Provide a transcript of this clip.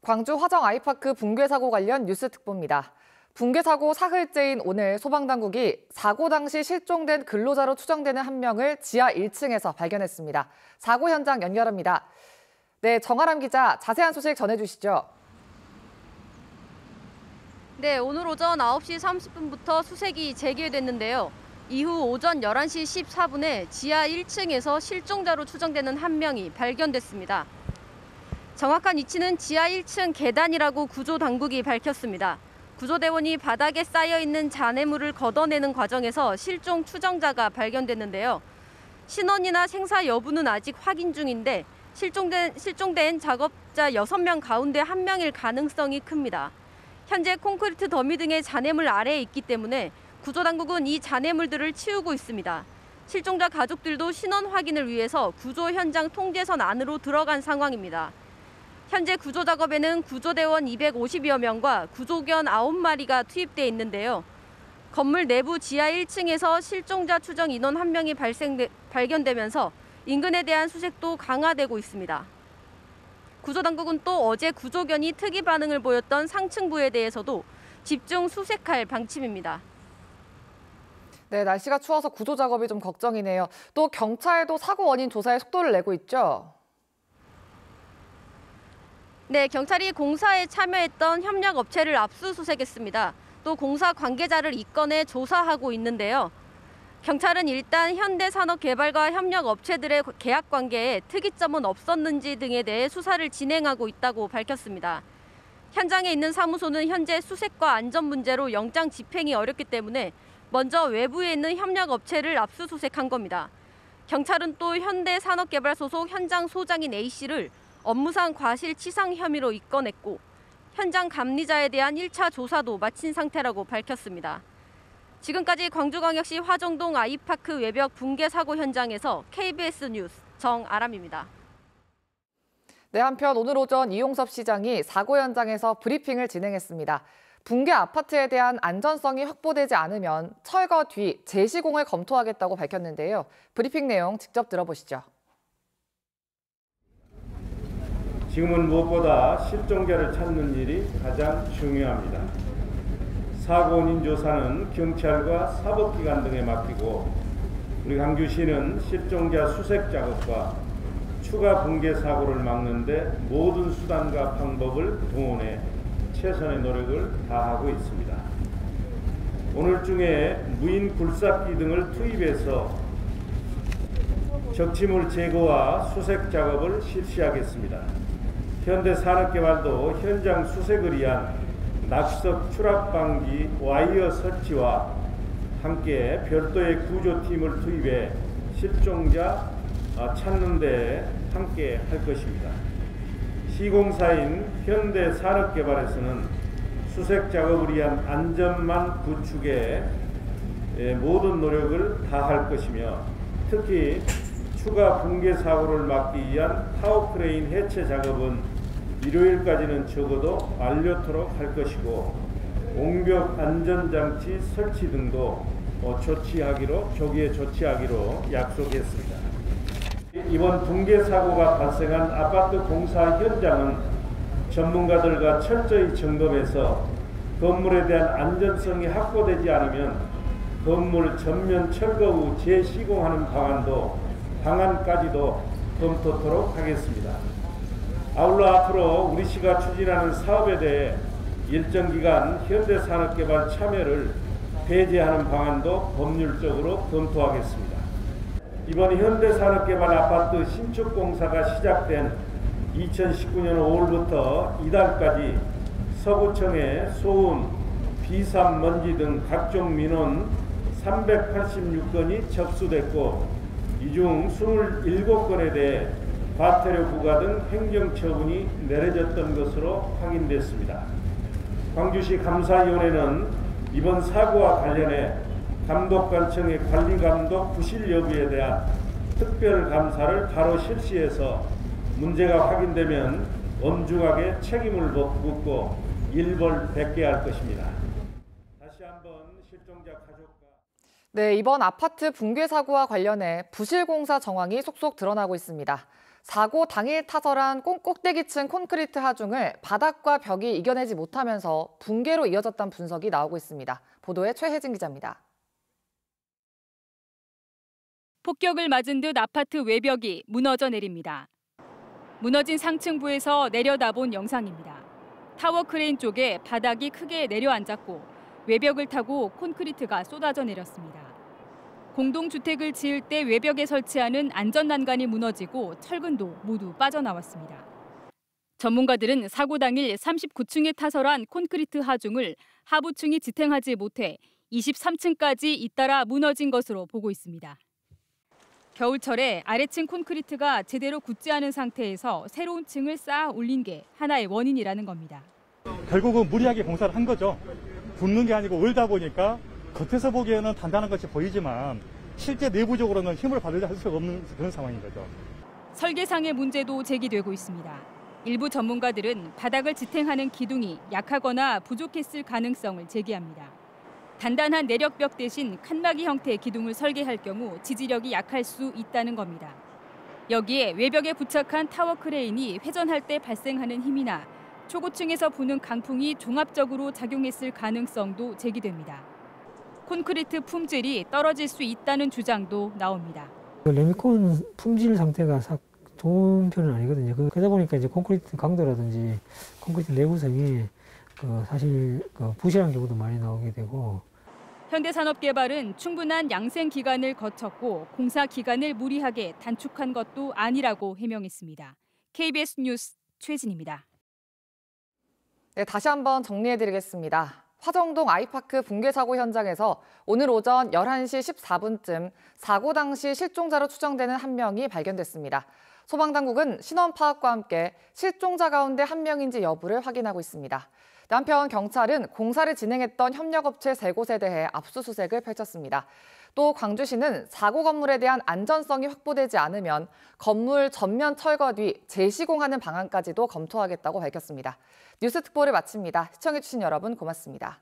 광주 화정 아이파크 붕괴 사고 관련 뉴스 특보입니다. 붕괴 사고 사흘째인 오늘 소방당국이 사고 당시 실종된 근로자로 추정되는 한 명을 지하 1층에서 발견했습니다. 사고 현장 연결합니다. 네, 정아람 기자, 자세한 소식 전해주시죠. 네, 오늘 오전 9시 30분부터 수색이 재개됐는데요. 이후 오전 11시 14분에 지하 1층에서 실종자로 추정되는 한 명이 발견됐습니다. 정확한 위치는 지하 1층 계단이라고 구조당국이 밝혔습니다. 구조대원이 바닥에 쌓여있는 잔해물을 걷어내는 과정에서 실종 추정자가 발견됐는데요. 신원이나 생사 여부는 아직 확인 중인데 실종된 작업자 6명 가운데 1명일 가능성이 큽니다. 현재 콘크리트 더미 등의 잔해물 아래에 있기 때문에 구조당국은 이 잔해물들을 치우고 있습니다. 실종자 가족들도 신원 확인을 위해서 구조 현장 통제선 안으로 들어간 상황입니다. 현재 구조 작업에는 구조대원 250여 명과 구조견 9마리가 투입돼 있는데요. 건물 내부 지하 1층에서 실종자 추정 인원 1명이 발견되면서 인근에 대한 수색도 강화되고 있습니다. 구조당국은 또 어제 구조견이 특이 반응을 보였던 상층부에 대해서도 집중 수색할 방침입니다. 네, 날씨가 추워서 구조 작업이 좀 걱정이네요. 또 경찰도 사고 원인 조사에 속도를 내고 있죠? 네, 경찰이 공사에 참여했던 협력업체를 압수수색했습니다. 또 공사 관계자를 입건해 조사하고 있는데요. 경찰은 일단 현대산업개발과 협력업체들의 계약 관계에 특이점은 없었는지 등에 대해 수사를 진행하고 있다고 밝혔습니다. 현장에 있는 사무소는 현재 수색과 안전 문제로 영장 집행이 어렵기 때문에 먼저 외부에 있는 협력업체를 압수수색한 겁니다. 경찰은 또 현대산업개발 소속 현장 소장인 A씨를 업무상 과실치상 혐의로 입건했고 현장 감리자에 대한 1차 조사도 마친 상태라고 밝혔습니다. 지금까지 광주광역시 화정동 아이파크 외벽 붕괴 사고 현장에서 KBS 뉴스 정아람입니다. 네, 한편 오늘 오전 이용섭 시장이 사고 현장에서 브리핑을 진행했습니다. 붕괴 아파트에 대한 안전성이 확보되지 않으면 철거 뒤 재시공을 검토하겠다고 밝혔는데요. 브리핑 내용 직접 들어보시죠. 지금은 무엇보다 실종자를 찾는 일이 가장 중요합니다. 사고 원인 조사는 경찰과 사법기관 등에 맡기고 우리 광주시는 실종자 수색 작업과 추가 붕괴 사고를 막는 데 모든 수단과 방법을 동원해 최선의 노력을 다하고 있습니다. 오늘 중에 무인 굴삭기 등을 투입해서 적치물 제거와 수색 작업을 실시하겠습니다. 현대산업개발도 현장 수색을 위한 낙석 추락 방지 와이어 설치와 함께 별도의 구조팀을 투입해 실종자 찾는 데 함께 할 것입니다. 시공사인 현대산업개발에서는 수색 작업을 위한 안전망 구축에 모든 노력을 다할 것이며 특히 추가 붕괴 사고를 막기 위한 타워크레인 해체 작업은 일요일까지는 적어도 완료토록 할 것이고 옹벽 안전장치 설치 등도 조기에 조치하기로 약속했습니다. 이번 붕괴 사고가 발생한 아파트 공사 현장은 전문가들과 철저히 점검해서 건물에 대한 안전성이 확보되지 않으면 건물 전면 철거 후 재시공하는 방안까지도 검토토록 하겠습니다. 아울러 앞으로 우리 시가 추진하는 사업에 대해 일정 기간 현대산업개발 참여를 배제하는 방안도 법률적으로 검토하겠습니다. 이번 현대산업개발 아파트 신축 공사가 시작된 2019년 5월부터 이달까지 서구청에 소음, 비산 먼지 등 각종 민원 386건이 접수됐고 이 중 27건에 대해 과태료 부과 등 행정처분이 내려졌던 것으로 확인됐습니다. 광주시 감사위원회는 이번 사고와 관련해 감독관청의 관리감독 부실 여부에 대한 특별감사를 바로 실시해서 문제가 확인되면 엄중하게 책임을 묻고 일벌백계할 것입니다. 다시 한번 실종자 가족과 네, 이번 아파트 붕괴 사고와 관련해 부실 공사 정황이 속속 드러나고 있습니다. 사고 당일 타설한 꼭대기층 콘크리트 하중을 바닥과 벽이 이겨내지 못하면서 붕괴로 이어졌다는 분석이 나오고 있습니다. 보도에 최혜진 기자입니다. 폭격을 맞은 듯 아파트 외벽이 무너져 내립니다. 무너진 상층부에서 내려다본 영상입니다. 타워 크레인 쪽에 바닥이 크게 내려앉았고 외벽을 타고 콘크리트가 쏟아져 내렸습니다. 공동주택을 지을 때 외벽에 설치하는 안전난간이 무너지고 철근도 모두 빠져나왔습니다. 전문가들은 사고 당일 39층에 타설한 콘크리트 하중을 하부층이 지탱하지 못해 23층까지 잇따라 무너진 것으로 보고 있습니다. 겨울철에 아래층 콘크리트가 제대로 굳지 않은 상태에서 새로운 층을 쌓아 올린 게 하나의 원인이라는 겁니다. 결국은 무리하게 공사를 한 거죠. 붙는 게 아니고 올다 보니까 겉에서 보기에는 단단한 것이 보이지만 실제 내부적으로는 힘을 받으려 할 수가 없는 그런 상황인 거죠. 설계상의 문제도 제기되고 있습니다. 일부 전문가들은 바닥을 지탱하는 기둥이 약하거나 부족했을 가능성을 제기합니다. 단단한 내력벽 대신 칸막이 형태의 기둥을 설계할 경우 지지력이 약할 수 있다는 겁니다. 여기에 외벽에 부착한 타워 크레인이 회전할 때 발생하는 힘이나 초고층에서 부는 강풍이 종합적으로 작용했을 가능성도 제기됩니다. 콘크리트 품질이 떨어질 수 있다는 주장도 나옵니다. 레미콘 품질 상태가 싹 좋은 편은 아니거든요. 그러다 보니까 이제 콘크리트 강도라든지 콘크리트 내구성이 사실 부실한 경우도 많이 나오게 되고. 현대산업개발은 충분한 양생 기간을 거쳤고 공사 기간을 무리하게 단축한 것도 아니라고 해명했습니다. KBS 뉴스 최진입니다. 네, 다시 한번 정리해드리겠습니다. 화정동 아이파크 붕괴 사고 현장에서 오늘 오전 11시 14분쯤 사고 당시 실종자로 추정되는 한 명이 발견됐습니다. 소방당국은 신원 파악과 함께 실종자 가운데 한 명인지 여부를 확인하고 있습니다. 한편 경찰은 공사를 진행했던 협력업체 3곳에 대해 압수수색을 펼쳤습니다. 또 광주시는 사고 건물에 대한 안전성이 확보되지 않으면 건물 전면 철거 뒤 재시공하는 방안까지도 검토하겠다고 밝혔습니다. 뉴스 특보를 마칩니다. 시청해주신 여러분 고맙습니다.